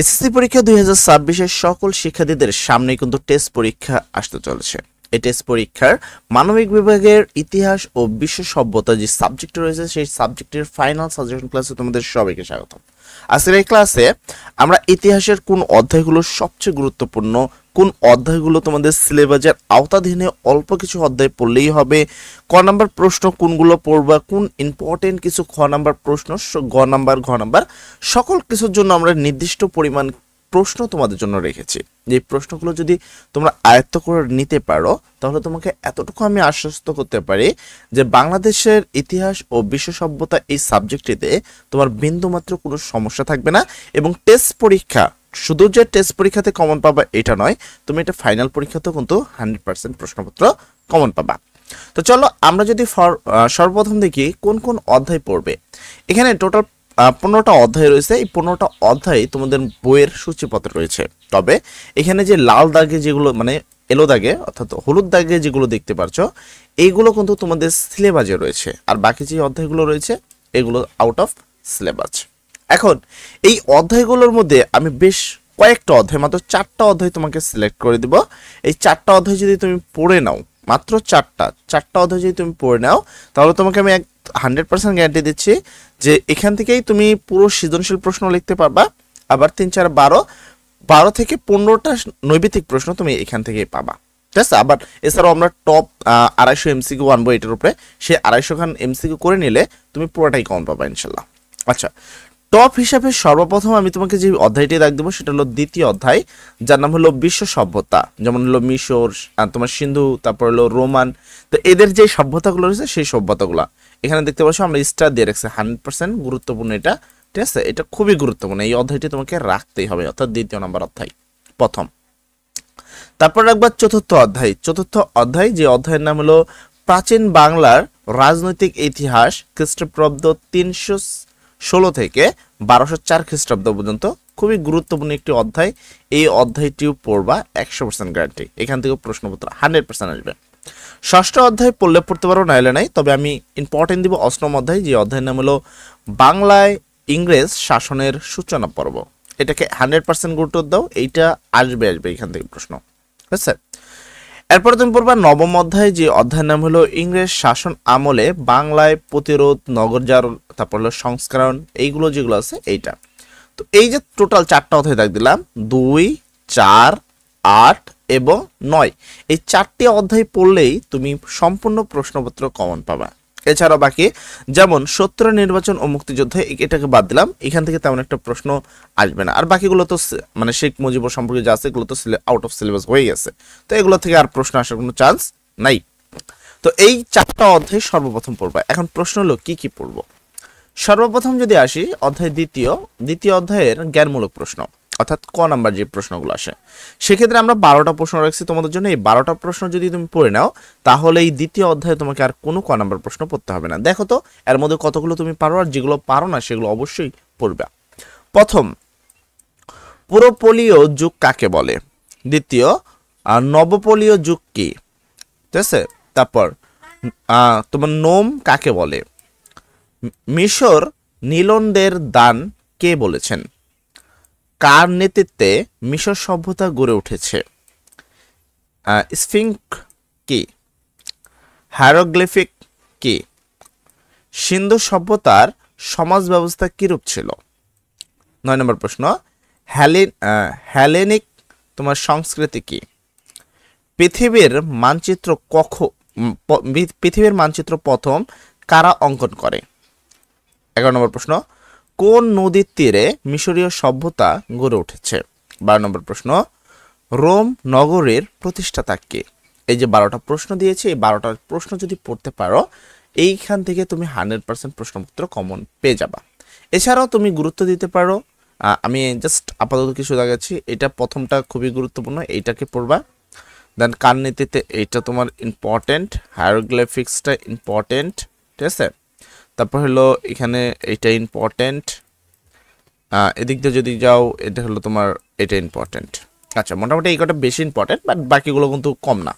SSC পরীক্ষা 2026-এর সকল শিক্ষার্থীদের সামনে কিন্তু টেস্ট পরীক্ষা আসতে চলেছে। এই টেস্ট পরীক্ষার মানবিক বিভাগের ইতিহাস ও বিশ্ব সভ্যতা যে সাবজেক্ট রয়েছে সেই সাবজেক্টের ফাইনাল সাজেশন ক্লাসে তোমাদের সবাইকে স্বাগতম। আজকের এই ক্লাসে আমরা ইতিহাসের কোন অধ্যায়গুলো সবচেয়ে গুরুত্বপূর্ণ, কোন অধ্যায়গুলো তোমাদের সিলেবাসের আওতাধীনে অল্প কিছু অধ্যায় পড়লেই হবে, ক নাম্বার প্রশ্ন কোনগুলো পড়বা, কোন ইম্পর্টেন্ট কিছু খ নাম্বার প্রশ্ন, ঘ নাম্বার সকল কিছুর জন্য আমরা নির্দিষ্ট পরিমাণ প্রশ্ন তোমাদের জন্য রেখেছি। যে প্রশ্নগুলো যদি তোমরা আয়ত্ত করে নিতে পারো তাহলে তোমাকে এতটুকু আমি আশ্বস্ত করতে পারি যে বাংলাদেশের ইতিহাস ও বিশ্ব সভ্যতা এই সাবজেক্টটিতে তোমার বিন্দুমাত্র কোনো সমস্যা থাকবে না। এবং টেস্ট পরীক্ষা শুধু যে টেস্ট পরীক্ষাতে কমন পাবা এটা নয়, তুমি এটা ফাইনাল পরীক্ষাতেও কিন্তু 100% প্রশ্নপত্র কমন পাবা। তো চলো আমরা যদি সর্বপ্রথম দেখি কোন কোন অধ্যায় পড়বে। এখানে টোটাল 15টা অধ্যায় রয়েছে। এই 15টা অধ্যায় তোমাদের বইয়ের সূচিপত্র রয়েছে। তবে এখানে যে লাল দাগে যেগুলো মানে এলো দাগে অর্থাৎ হলুদ দাগে যেগুলো দেখতে পাচ্ছ এইগুলো কিন্তু তোমাদের সিলেবাসে রয়েছে, আর বাকি যে অধ্যায়গুলো রয়েছে এগুলো আউট অফ সিলেবাস। এখন এই অধ্যায়গুলোর মধ্যে আমি বেশ কয়েকটা অধ্যায়, মাত্র 4টা অধ্যায় তোমাকে সিলেক্ট করে দিব। এই 4টা অধ্যায় যদি তুমি পড়ে নাও, মাত্র 4টা অধ্যায় যদি তুমি পড়ে নাও তাহলে তোমাকে আমি 100% গ্যারান্টি দিচ্ছি যে এখান থেকেই তুমি পুরো সৃজনশীল প্রশ্ন লিখতে পারবা। আবার 3, 4, 12 থেকে 15টা নৈবেদিক প্রশ্ন তুমি এখান থেকেই পাবা। ঠিক আছে। আবার এছাড়াও আমরা টপ 250 এমসিকিউ আনবো এটার উপরে, সে 250 খান এমসিকিউ করে নিলে তুমি পুরোটাই কমন পাবা ইনশাল্লাহ। আচ্ছা, টপ হিসাবে সর্বপ্রথম আমি তোমাকে যে অধ্যায়টি দেখ দেবো সেটা হলো দ্বিতীয় অধ্যায়, যার নাম হলো বিশ্ব সভ্যতা। যেমন হলো মিশর, তোমার সিন্ধু, তারপর হলো রোমান। তো এদের যে সভ্যতাগুলো রয়েছে সেই সভ্যতাগুলো এখানে দেখতে পাচ্ছ আমরা স্টার দিয়ে রাখছি। 100% গুরুত্বপূর্ণ এটা। ঠিক আছে, এটা খুবই গুরুত্বপূর্ণ। এই অধ্যায়টি তোমাকে রাখতেই হবে, অর্থাৎ দ্বিতীয় নম্বর অধ্যায় প্রথম। তারপর রাখবা চতুর্থ অধ্যায় যে অধ্যায়ের নাম হলো প্রাচীন বাংলার রাজনৈতিক ইতিহাস খ্রিস্টপূর্বাব্দ 316 থেকে 1204 খ্রিস্টাব্দ পর্যন্ত। খুবই গুরুত্বপূর্ণ একটি অধ্যায়। এই অধ্যায়টিও পড়বা 100% গ্যারান্টি, এখান থেকে প্রশ্নপত্র 100% আসবে। ষষ্ঠ অধ্যায় পড়লে পড়তে পারো, নাইলে নাই। তবে আমি ইম্পর্টেন্ট দিব অষ্টম অধ্যায়, যে অধ্যায়ের নাম হলো বাংলায় ইংরেজ শাসনের সূচনা পর্ব। এটাকে 100% গুরুত্ব দাও, এইটা আসবে এখান থেকে প্রশ্ন। ঠিক আছে। এরপরে তুমি পড়বা নবম অধ্যায়, যে অধ্যায়ের নাম হলো ইংরেজ শাসন আমলে বাংলায় প্রতিরোধ, নগরজার, তারপর হলো সংস্করণ, এইগুলো যেগুলো আছে এইটা। তো এই যে টোটাল 4টা অধ্যায় দেখ দিলাম, 2, 4, 8 এবং 9, এই 4টি অধ্যায় পড়লেই তুমি সম্পূর্ণ প্রশ্নপত্র কমন পাবা। এছাড়াও বাকি যেমন সত্য নির্বাচন ও মুক্তিযুদ্ধ, এটাকে বাদ দিলাম, এখান থেকে তেমন একটা প্রশ্ন আসবে না। আর বাকিগুলো তো মানে শেখ মুজিবুর সম্পর্কে যা আছে এগুলো তো আউট অফ সিলেবাস হয়ে গেছে, তো এগুলো থেকে আর প্রশ্ন আসার কোনো চান্স নাই। তো এই 4টা অধ্যায় সর্বপ্রথম পড়বা। এখন প্রশ্ন হলো কি কি পড়বো। সর্বপ্রথম যদি আসি অধ্যায় দ্বিতীয় অধ্যায়ের জ্ঞানমূলক প্রশ্ন, অর্থাৎ ক নাম্বার যে প্রশ্নগুলো আসে, সেক্ষেত্রে আমরা 12টা প্রশ্ন রাখছি তোমাদের জন্য। এই 12টা প্রশ্ন যদি তুমি পড়ে নাও তাহলে এই দ্বিতীয় অধ্যায়ে তোমাকে আর কোনো ক নাম্বার প্রশ্ন পড়তে হবে না। দেখো তো এর মধ্যে কতগুলো তুমি পারো, আর যেগুলো পারো না সেগুলো অবশ্যই পড়বে। প্রথম, পুরোপলীয় যুগ কাকে বলে? দ্বিতীয়, নবপলীয় যুগ কি? ঠিক আছে। তারপর তোমার নোম কাকে বলে? মিশর নীলনদের দান কে বলেছেন? কার নেতৃত্বে মিশর সভ্যতা গড়ে উঠেছে? স্ফিংক্স কি? হায়ারোগ্লিফিক কি? সিন্ধু সভ্যতার সমাজ ব্যবস্থা কিরূপ ছিল? 9 নম্বর প্রশ্ন, হেলেনিক তোমার সংস্কৃতি কি? পৃথিবীর মানচিত্র প্রথম কারা অঙ্কন করে? 11 নম্বর প্রশ্ন, কোন নদীর তীরে মিশরীয় সভ্যতা গড়ে উঠেছে? 12 নম্বর প্রশ্ন, রোম নগরের প্রতিষ্ঠাতা কে? এই যে 12টা প্রশ্ন দিয়েছে, এই 12টা প্রশ্ন যদি পড়তে পারো এইখান থেকে তুমি 100% প্রশ্নপত্র কমন পেয়ে যাবা। এছাড়াও তুমি গুরুত্ব দিতে পারো, আমি জাস্ট আপাতত কিছু দেখাচ্ছি। এটা প্রথমটা খুবই গুরুত্বপূর্ণ, এইটাকে পড়বা। দেন কার নেতৃত্বে, এইটা তোমার ইম্পর্টেন্ট। হায়ারোগ্লিফিক্সটা ইম্পর্টেন্ট। ঠিক আছে। তারপর হলো এখানে এটা ইম্পর্টেন্ট। এদিক দিয়ে যদি যাও এটা হলো তোমার এটা ইম্পর্টেন্ট। আচ্ছা, মোটামুটি এই কটা বেশি ইম্পর্টেন্ট, বাট বাকিগুলো কিন্তু কম না।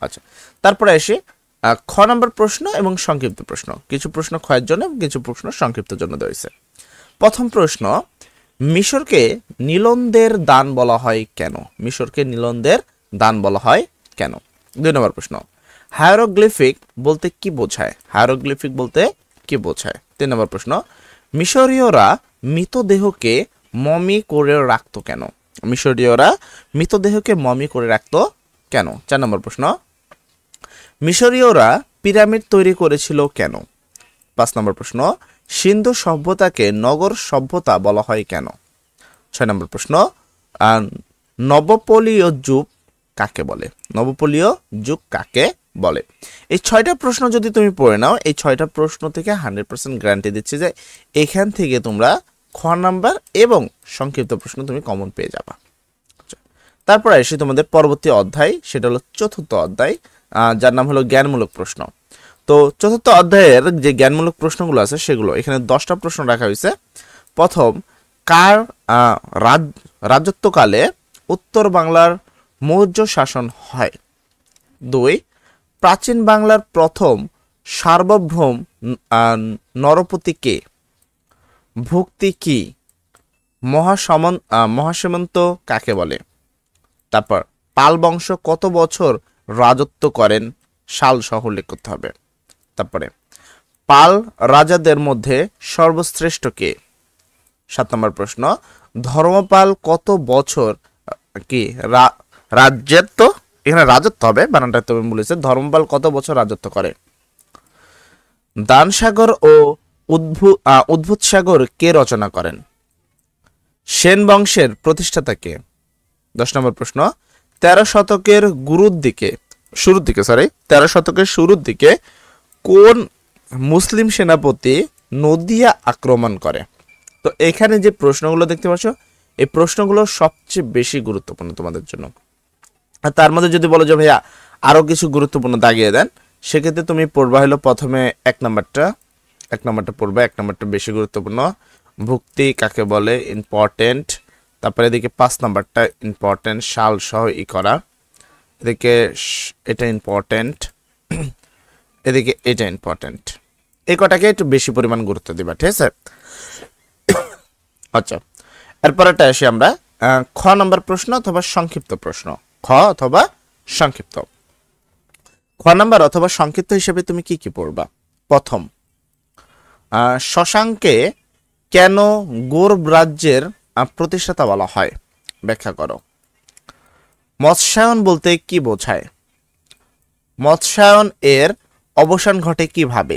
আচ্ছা, তারপরে এসে খ নম্বর প্রশ্ন এবং সংক্ষিপ্ত প্রশ্ন। কিছু প্রশ্ন ক্ষয়ের জন্য, কিছু প্রশ্ন সংক্ষিপ্তের জন্য দেওয়া হয়েছে। প্রথম প্রশ্ন, মিশরকে নীলন্দের দান বলা হয় কেন? মিশরকে নীলন্দের দান বলা হয় কেন? 2 নম্বর প্রশ্ন, হায়ারোগ্লিফিক বলতে কি বোঝায়? হায়ারোগ্লিফিক বলতে কি বোঝায়? 3 নম্বর প্রশ্ন, মিশরীয়রা মৃতদেহকে মমি করে রাখতো কেন? মিশরীয়রা মৃতদেহকে মমি করে রাখতো কেন? 4 নম্বর প্রশ্ন, মিশরীয়রা পিরামিড তৈরি করেছিল কেন? 5 নম্বর প্রশ্ন, সিন্ধু সভ্যতাকে নগর সভ্যতা বলা হয় কেন? 6 নম্বর প্রশ্ন, নবপলীয় যুগ কাকে বলে? নবপলীয় যুগ কাকে বলে? এই 6টা প্রশ্ন যদি তুমি পড়ে নাও, এই 6টা প্রশ্ন থেকে 100% গ্যারান্টি দিচ্ছে যে এখান থেকে তোমরা খ নাম্বার এবং সংক্ষিপ্ত প্রশ্ন তুমি কমন পেয়ে যাবা। তারপর এসে তোমাদের পরবর্তী অধ্যায়, সেটা হলো 4র্থ অধ্যায়, যার নাম হলো জ্ঞানমূলক প্রশ্ন। তো 4র্থ অধ্যায়ের যে জ্ঞানমূলক প্রশ্নগুলো আছে সেগুলো এখানে 10টা প্রশ্ন রাখা হয়েছে। প্রথম, কার রাজত্বকালে উত্তর বাংলার মৌর্য শাসন হয়? 2, প্রাচীন বাংলার প্রথম সার্বভৌম নরপতি কে? ভুক্তি কি? মহাসামন্ত কাকে বলে? তারপর পাল বংশ কত বছর রাজত্ব করেন? সাল সহ উল্লেখ করতে হবে। তারপরে পাল রাজাদের মধ্যে সর্বশ্রেষ্ঠ কে? 7 নম্বর প্রশ্ন, ধর্মপাল কত বছর কি রাজ্যত্ব, এখানে রাজত্ব হবে, বানানটা তুমি বলেছে, ধর্মপাল কত বছর রাজত্ব করে? দানসাগর ও উদ্ভুত সাগর কে রচনা করেন? সেন বংশের প্রতিষ্ঠাতা কে? 10 নম্বর প্রশ্ন, 13 শতকের শুরুর দিকে কোন মুসলিম সেনাপতি নদিয়া আক্রমণ করে? তো এখানে যে প্রশ্নগুলো দেখতে পাচ্ছ, এই প্রশ্নগুলো সবচেয়ে বেশি গুরুত্বপূর্ণ তোমাদের জন্য। আর তার মধ্যে যদি বলো যে ভাইয়া আরো কিছু গুরুত্বপূর্ণ দাগিয়ে দেন, সেক্ষেত্রে তুমি পড়বা হলো প্রথমে 1 নম্বরটা পড়বা, 1 নম্বরটা বেশি গুরুত্বপূর্ণ। ভুক্তি কাকে বলে? ইম্পর্টেন্ট। তারপরে এদিকে 5 নম্বরটা ইম্পর্টেন্ট, সাল সহ ই করা। এদিকে এটা ইম্পর্টেন্ট, এদিকে এটা ইম্পর্টেন্ট। এই কটাকে একটু বেশি পরিমাণ গুরুত্ব দিবা, ঠিক আছে? আচ্ছা, এরপরটা আসি আমরা খ নম্বর প্রশ্ন অথবা সংক্ষিপ্ত প্রশ্ন। খ অথবা সংক্ষিপ্ত। খ নম্বর অথবা সংক্ষিপ্ত হিসেবে তুমি কি কি পড়বা? প্রথম, শশাঙ্ককে কেন গৌড় রাজ্যের প্রতিষ্ঠাতা বলা হয়? ব্যাখ্যা করো। মৎস্যায়ন বলতে কি বোঝায়? মৎস্যায়ন এর অবসান ঘটে কিভাবে?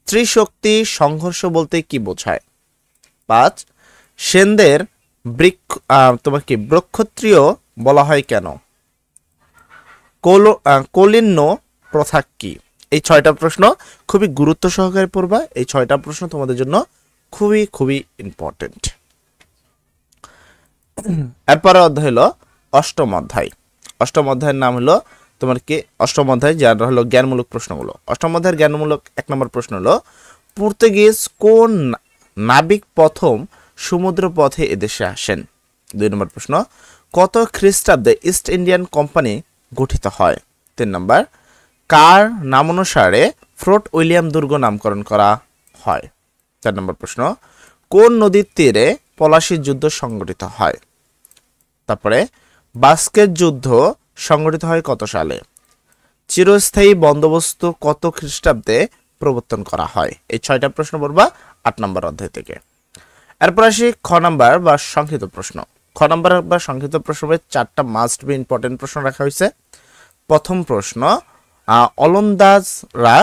ত্রিশক্তি সংঘর্ষ বলতে কি বোঝায়? 5, সেনদের ব্রক্ষত্রিয় বলা হয় কেন? কলিন্য প্রথা কি? এই 6টা প্রশ্ন খুবই গুরুত্ব সহকারে পড়বা। এই 6টা প্রশ্ন তোমাদের জন্য খুবই খুবই ইম্পর্টেন্ট। এরপরে অধ্যায় হলো 8ম অধ্যায়। 8ম অধ্যায়ের নাম হলো তোমার কি? 8ম অধ্যায়, যার হলো জ্ঞানমূলক প্রশ্নগুলো। 8ম অধ্যায়ের জ্ঞানমূলক 1 নম্বর প্রশ্ন হলো, পর্তুগিজ কোন নাবিক প্রথম সমুদ্র পথে এদেশে আসেন? 2 নম্বর প্রশ্ন, কত খ্রিস্টাব্দে ইস্ট ইন্ডিয়ান কোম্পানি গঠিত হয়? 3 নম্বর, কার নামানুসারে ফোর্ট উইলিয়াম দুর্গ নামকরণ করা হয়? 4 নম্বর প্রশ্ন, কোন নদীর তীরে পলাশী যুদ্ধ সংঘটিত হয়? তারপরে বাস্কের যুদ্ধ সংঘটিত হয় কত সালে? চিরস্থায়ী বন্দোবস্ত কত খ্রিস্টাব্দে প্রবর্তন করা হয়? এই 6টা প্রশ্ন পড়বা 8 নম্বর অধ্যায় থেকে। এরপর আসি খ নাম্বার বা সংক্ষিপ্ত প্রশ্ন। খ নাম্বার বা সংক্ষিপ্ত প্রশ্নে 4টা মাস্ট বি ইম্পর্টেন্ট প্রশ্ন রাখা হয়েছে। প্রথম প্রশ্ন, ওলন্দাজরা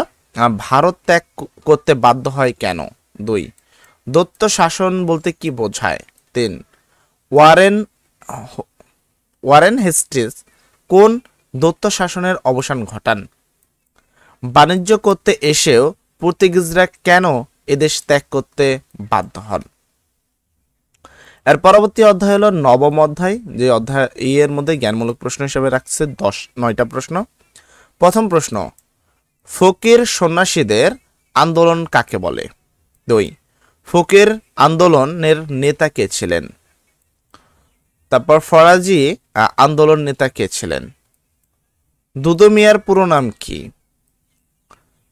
ভারত ত্যাগ করতে বাধ্য হয় কেন? 2, দত্ত শাসন বলতে কি বোঝায়? 3, ওয়ারেন হেস্টিংস কোন দত্ত শাসনের অবসান ঘটান? বাণিজ্য করতে এসেও পর্তুগিজরা কেন এদেশ ত্যাগ করতে বাধ্য হন? এর পরবর্তী অধ্যায় হলো 9ম অধ্যায়, যে অধ্যায় এর মধ্যে জ্ঞানমূলক প্রশ্ন হিসেবে রাখছে 9টা প্রশ্ন। প্রথম প্রশ্ন, ফকির সন্ন্যাসীদের আন্দোলন কাকে বলে? 2, ফকির আন্দোলনের নেতা কে ছিলেন? তারপর ফরাজি আন্দোলন নেতা কে ছিলেন? দুদু মিয়ার পুরো নাম কি?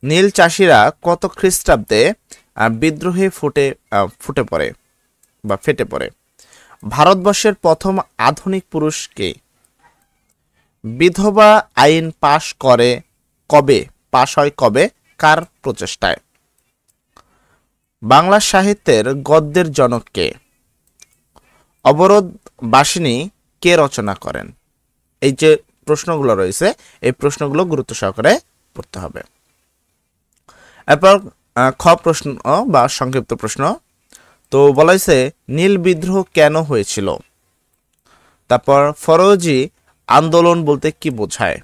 নীল চাষিরা কত খ্রিস্টাব্দে বিদ্রোহে ফুটে পড়ে? বা ফেটে পড়ে। ভারতবর্ষের প্রথম আধুনিক পুরুষ কে? বিধবা আইন পাশ হয় কবে, কার প্রচেষ্টায়? বাংলা সাহিত্যের গদ্যের জনক কে? অবরোধ বাসিনী কে রচনা করেন? এই যে প্রশ্নগুলো রয়েছে, এই প্রশ্নগুলো গুরুত্ব সহকারে পড়তে হবে। এরপর খ প্রশ্ন বা সংক্ষিপ্ত প্রশ্ন। তো বলা হয়েছে নীল বিদ্রোহ কেন হয়েছিল? তারপর ফরজি আন্দোলন বলতে কি বোঝায়?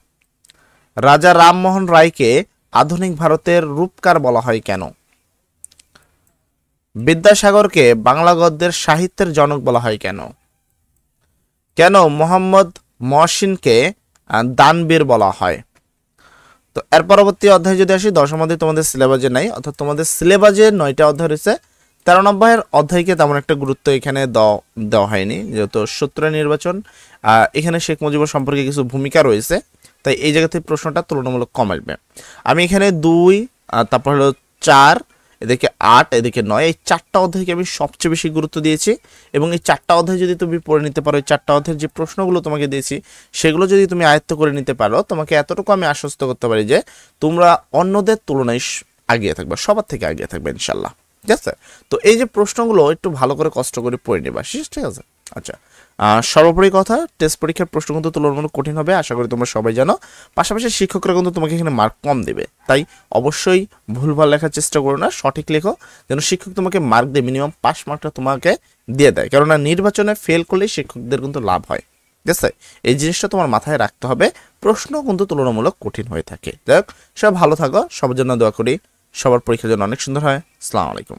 রাজা রামমোহন রায়কে আধুনিক ভারতের রূপকার বলা হয় কেন? বিদ্যাসাগরকে বাংলা গদ্যের সাহিত্যের জনক বলা হয় কেন? কেন মোহাম্মদ মহসিনকে দানবীর বলা হয়? তো এর পরবর্তী অধ্যায় যদি আসি, দশম অধ্যায় তোমাদের সিলেবাসে নাই, অর্থাৎ তোমাদের সিলেবাসে 9টা অধ্যায় রয়েছে। 13 নম্বরের অধ্যায়কে তেমন একটা গুরুত্ব এখানে দেওয়া হয়নি, যেহেতু সূত্র নির্বাচন, এখানে শেখ মুজিবুর সম্পর্কে কিছু ভূমিকা রয়েছে, তাই এই জায়গা থেকে প্রশ্নটা তুলনামূলক কম আসবে। আমি এখানে 2, তারপর হলো 4, এদিকে 8, এদিকে 9, এই 4টা অধ্যায়কে আমি সবচেয়ে বেশি গুরুত্ব দিয়েছি। এবং এই 4টা অধ্যায় যদি তুমি পড়ে নিতে পারো, এই 4টা অধ্যায়ের যে প্রশ্নগুলো তোমাকে দিয়েছি সেগুলো যদি তুমি আয়ত্ত করে নিতে পারো, তোমাকে এতটুকু আমি আশ্বস্ত করতে পারি যে তোমরা অন্যদের তুলনায় আগিয়ে থাকবে, সবার থেকে আগিয়ে থাকবে ইনশাল্লাহ। ঠিক আছে? তো এই যে প্রশ্নগুলো একটু ভালো করে কষ্ট করে পড়ে নেবা, ঠিক আছে? আচ্ছা, সর্বোপরি কথা, টেস্ট পরীক্ষার প্রশ্ন কিন্তু তুলনামূলক কঠিন হবে, আশা করি তোমরা সবাই জানো। পাশাপাশি শিক্ষকরা কিন্তু তোমাকে এখানে মার্ক কম দেবে, তাই অবশ্যই ভুলভাল লেখার চেষ্টা করো না, সঠিক লেখো, যেন শিক্ষক তোমাকে মার্ক দিয়ে মিনিমাম পাস মার্কটা তোমাকে দিয়ে দেয়। কেননা নির্বাচনে ফেল করলেই শিক্ষকদের কিন্তু লাভ হয়। ঠিক আছে? এই জিনিসটা তোমার মাথায় রাখতে হবে। প্রশ্ন কিন্তু তুলনামূলক কঠিন হয়ে থাকে। যাই হোক, সব ভালো থাকো, সবার জন্য দোয়া করি, সবার পরীক্ষার জন্য অনেক সুন্দর হয়। আসসালামু আলাইকুম।